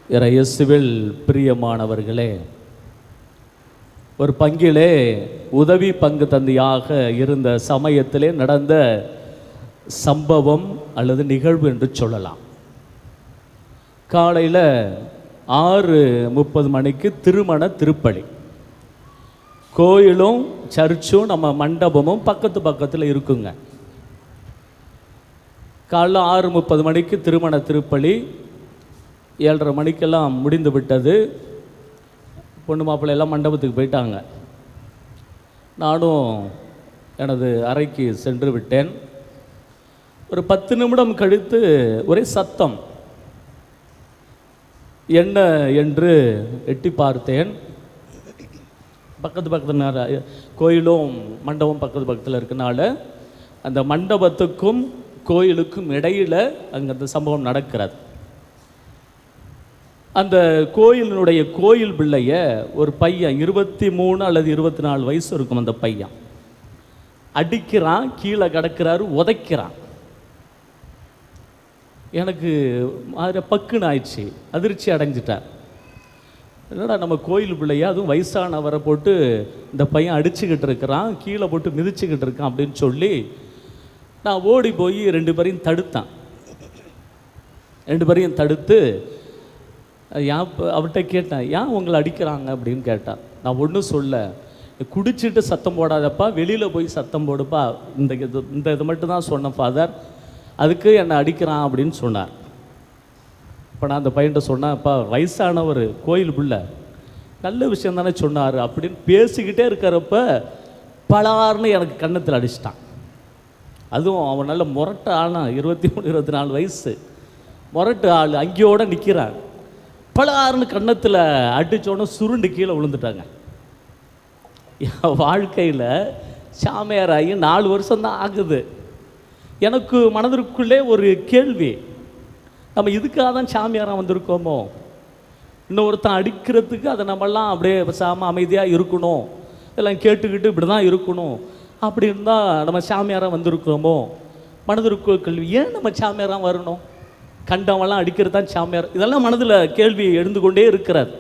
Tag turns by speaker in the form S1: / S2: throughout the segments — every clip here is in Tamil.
S1: இயேசுவில் பிரியமானவர்களே, ஒரு பங்கிலே உதவி பங்கு தந்தையாக இருந்த சமயத்திலே நடந்த சம்பவம் அல்லது நிகழ்வு என்று சொல்லலாம். காலையில் 6:30 மணிக்கு திருமண திருப்பலி. கோயிலும் சர்ச்சும் நம்ம மண்டபமும் பக்கத்தில் இருக்குங்க. காலைல 6:30 மணிக்கு திருமண திருப்பலி. 7:30 மணிக்கெல்லாம் முடிந்து விட்டது. பொண்ணு மாப்பிள்ளை எல்லாம் மண்டபத்துக்கு போயிட்டாங்க. நானும் எனது அறைக்கு சென்று விட்டேன். ஒரு 10 நிமிடம் கழித்து ஒரே சத்தம். என்ன என்று எட்டி பார்த்தேன். பக்கத்தில் கோயிலும் மண்டபம் பக்கத்தில் இருக்கனால அந்த மண்டபத்துக்கும் கோயிலுக்கும் இடையில் அங்கே அந்த சம்பவம் நடக்கிறது. அந்த கோயிலினுடைய கோயில் பிள்ளைய ஒரு பையன் 23 அல்லது 24 வயசு இருக்கும். அந்த பையன் அடிக்கிறான், கீழே கிடக்கிறாரு, உதைக்கிறான். எனக்கு அதில் பக்குன்னு ஆயிடுச்சு, அதிர்ச்சி அடைஞ்சிட்டார். என்னடா நம்ம கோயில் பிள்ளையா, அதுவும் வயசானவரை போட்டு இந்த பையன் அடிச்சுக்கிட்டு இருக்கிறான், கீழே போட்டு மிதிச்சுக்கிட்டு இருக்கான் அப்படின்னு சொல்லி நான் ஓடி போய் 2 பேரையும் தடுத்தான். 2 பேரையும் தடுத்து அவர்கிட்ட கேட்டேன், ஏன் உங்களை அடிக்கிறாங்க அப்படின்னு கேட்டான். நான் ஒன்றும் சொல்ல, குடிச்சிட்டு சத்தம் போடாதப்பா, வெளியில் போய் சத்தம் போடுப்பா, இந்த இது மட்டும்தான் சொன்னேன் ஃபாதர், அதுக்கு என்னை அடிக்கிறான் அப்படின்னு சொன்னார். இப்போ நான் அந்த பையன்கிட்ட சொன்னேன், அப்பா வயசானவர் கோயில் பிள்ளை, நல்ல விஷயம் தானே சொன்னார் அப்படின்னு பேசிக்கிட்டே இருக்கிறப்ப பலார்னு எனக்கு கன்னத்தில் அடிச்சிட்டான். அதுவும் அவன் நல்ல முரட்டு ஆனா, 23-24 வயசு முரட்டு ஆள், அங்கேயோடு நிற்கிறான். பலார்னு கன்னத்தில் அடித்தோன்னே சுருண்டு கீழே விழுந்துட்டாங்க. என் வாழ்க்கையில் சாமியாராகி 4 வருஷம்தான் ஆகுது. எனக்கு மனதிற்குள்ளே ஒரு கேள்வி, நம்ம இதுக்காக தான் சாமியாராக வந்திருக்கோமோ? இன்னொருத்தன் அடிக்கிறதுக்கு அதை நம்மெல்லாம் அப்படியே அமைதியாக இருக்கணும், எல்லாம் கேட்டுக்கிட்டு இப்படி தான் இருக்கணும் அப்படின்னு தான் நம்ம சாமியாராக வந்திருக்கோமோ? மனதிற்கு கேள்வி, ஏன் நம்ம சாமியாராக வரணும்? கண்டவெல்லாம் அடிக்கிறது தான் சாமியார்? இதெல்லாம் மனதில் கேள்வி எழுந்து கொண்டே இருக்கிறார்.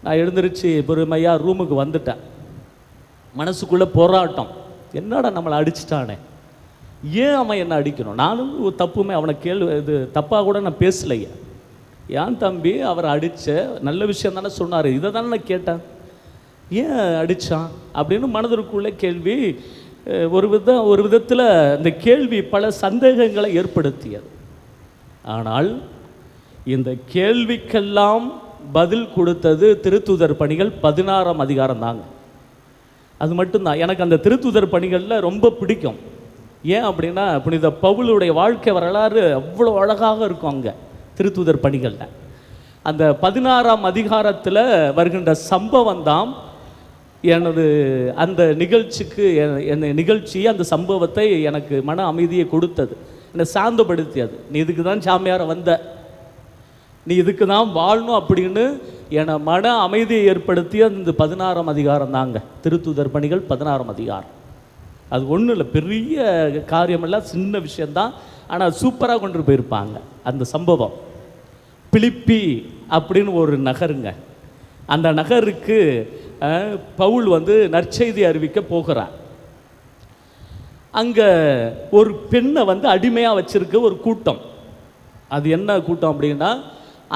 S1: நான் எழுந்திருச்சு பொறுமையாக ரூமுக்கு வந்துட்டேன். மனசுக்குள்ளே போராட்டம், என்னடா நம்மளை அடிச்சிட்டானே, ஏன் அவன் என்ன அடிக்கணும்? நானும் தப்புமே அவனை இது தப்பாக கூட நான் பேசலையே. ஏன் தம்பி அவரை அடித்த நல்ல விஷயம் தானே சொன்னார், இதை தானே நான் கேட்டேன், ஏன் அடித்தான் அப்படின்னு மனதிற்குள்ளே கேள்வி. ஒரு விதத்தில் இந்த கேள்வி பல சந்தேகங்களை ஏற்படுத்தியது. ஆனால் இந்த கேள்விக்கெல்லாம் பதில் கொடுத்தது திருத்தூதர் பணிகள் 16ஆம் அதிகாரம் தாங்க. அது மட்டும்தான் எனக்கு அந்த திருத்தூதர் பணிகளில் ரொம்ப பிடிக்கும். ஏன் அப்படின்னா, புனித பவுலுடைய வாழ்க்கை வரலாறு அவ்வளோ அழகாக இருக்கும் அங்கே திருத்தூதர் பணிகளில். அந்த 16ஆம் அதிகாரத்தில் வருகின்ற சம்பவம் தான் எனது அந்த நிகழ்ச்சி அந்த சம்பவத்தை எனக்கு மன அமைதியை கொடுத்தது, என்னை சாந்தப்படுத்தியது. நீ இதுக்கு தான் சாமியாரை வந்த, நீ இதுக்கு தான் வாழணும் அப்படின்னு என்னை மன அமைதியை ஏற்படுத்திய அந்த 16ஆம் அதிகாரம் தாங்க திருத்தூதர் பணிகள் 16ஆம் அதிகாரம். அது ஒன்றும் இல்லை, பெரிய காரியமெல்லாம் சின்ன விஷயந்தான், ஆனால் சூப்பராக கொண்டு போயிருப்பாங்க. அந்த சம்பவம் பிலிப்பி அப்படின்னு ஒரு நகருங்க. அந்த நகருக்கு பவுல் நற்செய்தி அறிவிக்க போகிறார். அங்கே ஒரு பெண்ணை அடிமையாக வச்சிருக்க ஒரு கூட்டம். அது என்ன கூட்டம் அப்படின்னா,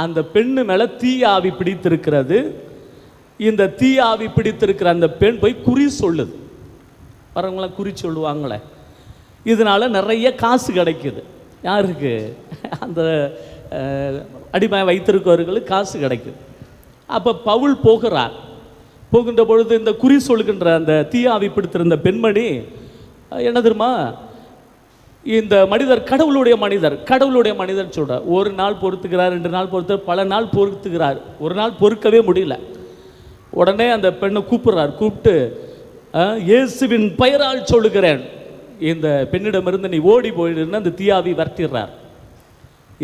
S1: அந்த பெண்ணு மேலே தீயாவி பிடித்திருக்கிறது. இந்த தீயாவி பிடித்திருக்கிற அந்த பெண் போய் குறி சொல்லுது. வரவங்களாம் குறி சொல்லுவாங்களே, இதனால் நிறைய காசு கிடைக்குது. யாருக்கு? அந்த அடிமை வைத்திருக்கவர்களுக்கு காசு கிடைக்குது. அப்போ பவுல் போகின்ற பொழுது இந்த குறி சொல்கின்ற அந்த தீயாவி பிடித்திருந்த பெண்மணி என்ன தெரியுமா, இந்த மனிதர் கடவுளுடைய மனிதர் சொல்ற, ஒரு நாள் பொறுத்துக்கிறார், 2 நாள் பொறுத்து, பல நாள் பொறுத்துக்கிறார், ஒரு நாள் பொறுக்கவே முடியல. உடனே அந்த பெண்ணை கூப்பிட்டு, இயேசுவின் பெயரால் சொல்லுகிறேன், இந்த பெண்ணிடமிருந்து நீ ஓடி போயிடுன்னு அந்த தீயாவி விரட்டிடுறார்.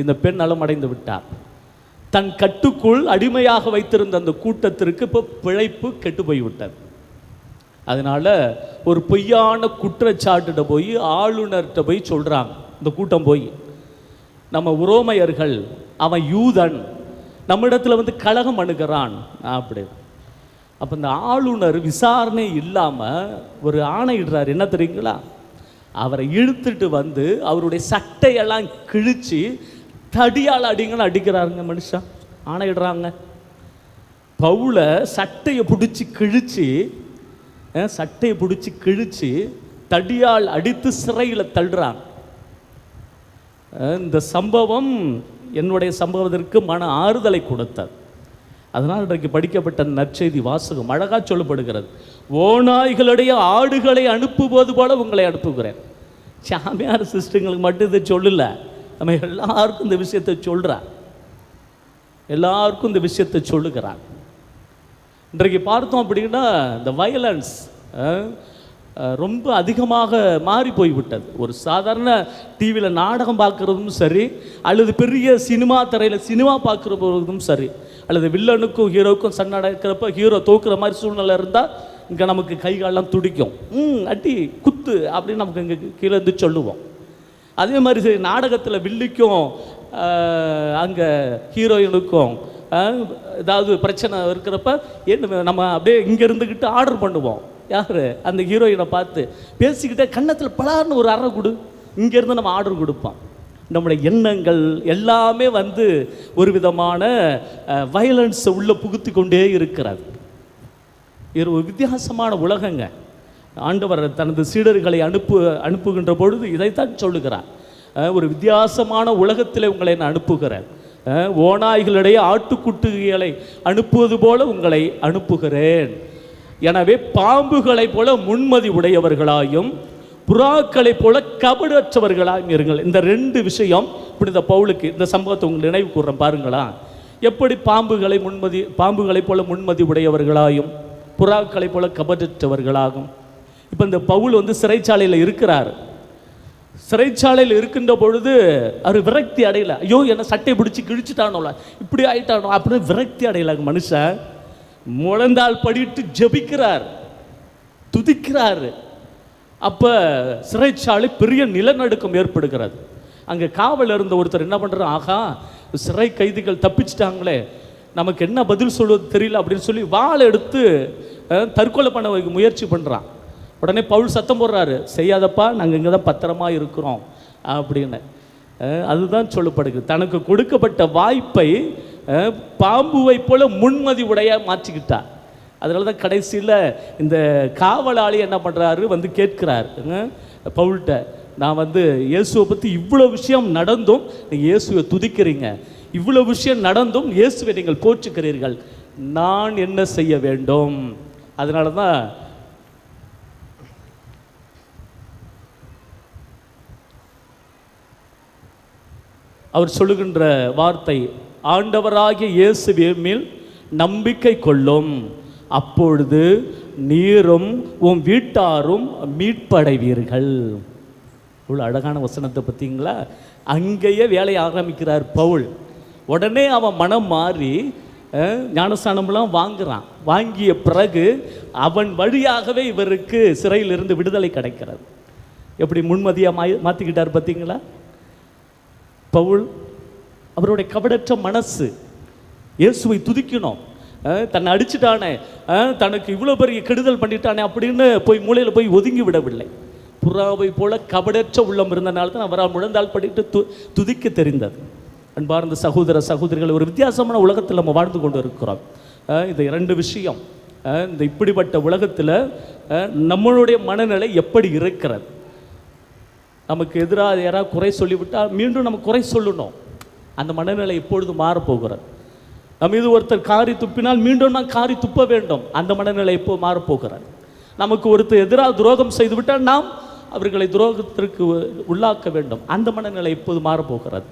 S1: இந்த பெண் நலமடைந்து விட்டார். தன் கட்டுக்குள் அடிமையாக வைத்திருந்த அந்த கூட்டத்திற்கு இப்போ பிழைப்பு கெட்டு போய்விட்டது. அதனால் ஒரு பொய்யான குற்றச்சாட்டுகிட்ட போய் ஆளுநர்கிட்ட போய் சொல்கிறாங்க. இந்த கூட்டம் போய், நம்ம உரோமையர்கள், அவன் யூதன், நம்ம இடத்துல வந்து கலகம் அணுகிறான் அப்படி. அப்போ இந்த ஆளுநர் விசாரணை இல்லாமல் ஒரு ஆணையிடுறார். என்ன தெரியுங்களா? அவரை இழுத்துட்டு வந்து அவருடைய சட்டையெல்லாம் கிழிச்சு தடியால் அடிங்கன்னு அடிக்கிறாருங்க. மனுஷன் ஆணையிடுறாங்க. பவுலை சட்டையை பிடிச்சி கிழிச்சு தடியால் அடித்து சிறையில் தள்ளுறாங்க. இந்த சம்பவம் என்னுடைய சம்பவத்திற்கு மன ஆறுதலை கொடுத்தது. அதனால் இன்றைக்கு படிக்கப்பட்ட நற்செய்தி வாசகம் அழகாக சொல்லப்படுகிறது. ஓநாய்களுடைய ஆடுகளை அனுப்புவது போல உங்களை அனுப்புகிறேன். சாமியார் சிஸ்டங்களுக்கு மட்டும் இதை சொல்லல, நம்ம எல்லாருக்கும் இந்த விஷயத்தை சொல்கிறார். எல்லாருக்கும் இந்த விஷயத்தை சொல்லுகிறார். இன்றைக்கு பார்த்தோம் அப்படின்னா இந்த வயலன்ஸ் ரொம்ப அதிகமாக மாறி போய்விட்டது. ஒரு சாதாரண டிவியில் நாடகம் பார்க்குறதும் சரி, அல்லது பெரிய சினிமா திரையில் சினிமா பார்க்குறதும் சரி, அல்லது வில்லனுக்கும் ஹீரோவுக்கும் சண்டை நடக்கிறப்ப ஹீரோ தோக்குற மாதிரி சூழ்நிலை இருந்தால் இங்கே நமக்கு கை காலெல்லாம் துடிக்கும். அடி குத்து அப்படின்னு நமக்கு இங்கே கீழே இருந்து சொல்லுவோம். அதே மாதிரி சரி நாடகத்தில் வில்லிக்கும் அங்கே ஹீரோயினுக்கும் ஏதாவது பிரச்சனை இருக்கிறப்ப நம்ம அப்படியே இங்கே இருந்துக்கிட்டு ஆர்டர் பண்ணுவோம். யார்? அந்த ஹீரோயினை பார்த்து பேசிக்கிட்டே கன்னத்தில் பலார்னு ஒரு அறை கொடு, இங்கேருந்து நம்ம ஆர்டர் கொடுப்போம். நம்முடைய எண்ணங்கள் எல்லாமே வந்து ஒரு விதமான வயலன்ஸை உள்ளே புகுத்தி கொண்டே இருக்கிறது. இது ஒரு வித்தியாசமான உலகங்க. ஆண்டவர் தனது சீடர்களை அனுப்புகின்ற பொழுது இதைத்தான் சொல்லுகிறார். ஒரு வித்தியாசமான உலகத்தில் உங்களை நான் அனுப்புகிறேன். ஓநாய்களிடையே ஆட்டுக்குட்டிகளை அனுப்புவது போல உங்களை அனுப்புகிறேன். எனவே பாம்புகளைப் போல முன்மதி உடையவர்களாயும் புறாக்களைப் போல கபடற்றவர்களாயும் இருங்கள். இந்த ரெண்டு விஷயம் புனித பவுலுக்கு இந்த சம்பவத்தை உங்களுக்கு நினைவு கூறுறேன். பாருங்களா, எப்படி பாம்புகளைப் போல முன்மதி உடையவர்களாயும் புறாக்களைப் போல கபடற்றவர்களாகும். இப்போ இந்த பவுல் வந்து சிறைச்சாலையில் இருக்கிறார். சிறைச்சாலையில் இருக்கின்ற பொழுது அவர் விரக்தி அடையல. ஐயோ என்ன சட்டை பிடிச்சி கிழிச்சிட்டானோல, இப்படி ஆயிட்டானோ அப்படின்னு விரக்தி அடையலாங்க. மனுஷன் முழந்தால் படிட்டு ஜெபிக்கிறார், துதிக்கிறார். அப்போ சிறைச்சாலை பெரிய நிலநடுக்கம் ஏற்படுகிறது. அங்கே காவல் இருந்த ஒருத்தர் என்ன பண்ணுறாரு, ஆகா சிறை கைதிகள் தப்பிச்சிட்டாங்களே, நமக்கு என்ன பதில் சொல்வது தெரியல அப்படின்னு சொல்லி வாளை எடுத்து தற்கொலை பண்ண முயற்சி பண்ணுறான். உடனே பவுல் சத்தம் போடுறாரு, செய்யாதப்பா, நாங்கள் இங்கே தான் பத்திரமா இருக்கிறோம் அப்படின்னு. அதுதான் சொல்லப்படுகிறது. தனக்கு கொடுக்கப்பட்ட வாய்ப்பை பாம்புவை போல முன்மதி உடைய மாற்றிக்கிட்டார். அதனால தான் கடைசியில் இந்த காவலாளி என்ன பண்ணுறாரு, வந்து கேட்கிறார் பவுல்கிட்ட, நான் வந்து இயேசுவை பற்றி இவ்வளோ விஷயம் நடந்தும் நீங்கள் இயேசுவை துதிக்கிறீங்க, இவ்வளோ விஷயம் நடந்தும் இயேசுவை நீங்கள் போற்றுக்கிறீர்கள், நான் என்ன செய்ய வேண்டும்? அதனால தான் அவர் சொல்லுகின்ற வார்த்தை, ஆண்டவராகிய இயேசுவின் மேல் நம்பிக்கை கொள்ளும், அப்பொழுது நீரும் உன் வீட்டாரும் மீட்படைவீர்கள். இவ்வளோ அழகான வசனத்தை பார்த்தீங்களா? அங்கேயே வேலையை ஆரம்பிக்கிறார் பவுல். உடனே அவன் மனம் மாறி ஞானஸ்தானம்லாம் வாங்குறான். வாங்கிய பிறகு அவன் வழியாகவே இவருக்கு சிறையிலிருந்து விடுதலை கிடைக்கிறது. எப்படி முன்மதியாக மாற்றிக்கிட்டார் பார்த்தீங்களா பவுல்? அவருடைய கபடற்ற மனசு இயேசுவை துதிக்கணும். தன்னை அடிச்சுட்டானே, தனக்கு இவ்வளோ பெரிய கெடுதல் பண்ணிட்டானே அப்படின்னு போய் மூலையில் போய் ஒதுங்கி விடவில்லை. புறாவை போல கபடற்ற உள்ளம் இருந்தனால தான் அவரால் முழந்தால் படிட்டு துதிக்க தெரிந்தது. அன்பார்ந்த சகோதர சகோதரிகள், ஒரு வித்தியாசமான உலகத்தில் நம்ம வாழ்ந்து கொண்டு இருக்கிறோம். இந்த இரண்டு விஷயம், இந்த இப்படிப்பட்ட உலகத்தில் நம்மளுடைய மனநிலை எப்படி இருக்கிறது? நமக்கு எதிராக யாராவது குறை சொல்லிவிட்டால் மீண்டும் நம்ம குறை சொல்லணும். அந்த மனநிலை எப்பொழுது மாறப்போகிறது? நம்ம இது ஒருத்தர் காரி துப்பினால் மீண்டும் நான் காரி துப்ப வேண்டும். அந்த மனநிலை எப்போ மாறப்போகிறது? நமக்கு ஒருத்தர் எதிராக துரோகம் செய்துவிட்டால் நாம் அவர்களை துரோகத்திற்கு உள்ளாக்க வேண்டும். அந்த மனநிலை எப்போது மாறப்போகிறது?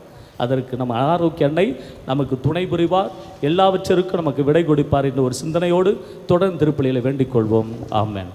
S1: அதற்கு நம்ம ஆரோக்கிய அன்னை நமக்கு துணை புரிவார், எல்லாவற்றிற்கும் நமக்கு விடை கொடுப்பார் என்ற ஒரு சிந்தனையோடு தொடர்ந்து திருப்பலியில் வேண்டிக் கொள்வோம். ஆமென்.